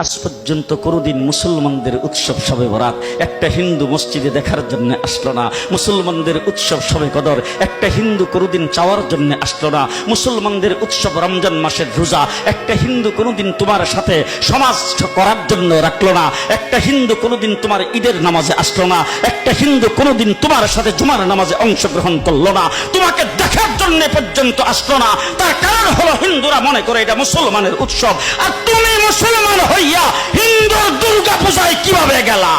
আজ পর্যন্ত কোনোদিন মুসলমানদের উৎসব শবে বরাত একটা হিন্দু মসজিদে দেখার জন্য আসলো না। মুসলমানদের উৎসব শবে কদর একটা হিন্দু কোনোদিন চাওয়ার জন্য আসলো না। মুসলমানদের উৎসব রমজান মাসের রোজা একটা হিন্দু কোনোদিন তোমার সাথে সমাজ করার জন্য রাখলো না। একটা হিন্দু কোনোদিন তোমার ঈদের নামাজে আসলো না। একটা হিন্দু কোনোদিন তোমার সাথে জুমার নামাজে অংশগ্রহণ করলো না, তোমাকে দেখার জন্য পর্যন্ত আসলো না। তার কারণ হলো হিন্দুরা মনে করে এটা মুসলমানের উৎসব, আর তুমি মুসলমান হইয়া হিন্দুর দুর্গা পূজায় কিভাবে গেলা?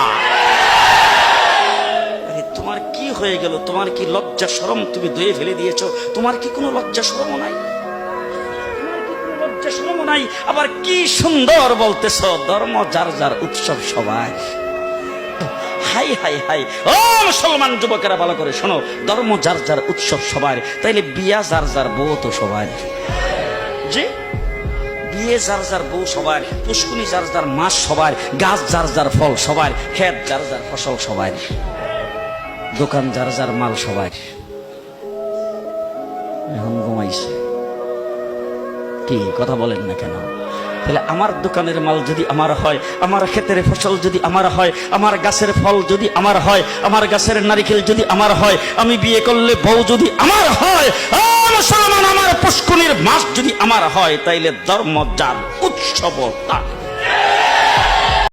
তোমার কি হয়ে গেল? তোমার কি লজ্জা শরম তুমি ধুয়ে ফেলে দিয়েছো? তোমার কি কোনো লজ্জা শরম নাই? লজ্জা শরম নাই? আবার কি সুন্দর বলতেছ, ধর্ম যার যার উৎসব সবাই। হাই হাই হাই, ও মুসলমান যুবকেরা ভালো করে শোনো, ধর্ম যার যার উৎসব সবার, তাইলে বিয়া যার যার বউ তো সবার। জি, বিয়ে যার যার বউ সবার, পুষ্কুনি যার যার মাস সবার, গাছ যার যার ফল সবার, ক্ষেত যার যার ফসল সবার, দোকান যার যার মাল সবার। এখন ঘুমাইছে কি কথা বলেন না কেন? তাহলে আমার দোকানের মাল যদি আমার হয়, আমার ক্ষেতের ফসল যদি আমার হয়, আমার গাছের ফল যদি আমার হয়, আমার গাছের নারিকেল যদি আমার হয়, আমি বিয়ে করলে বউ যদি আমার হয়, মুসলমান আমার পুষ্কুনির মাস যদি আমার হয়, তাইলে ধর্ম যার উৎসব তার।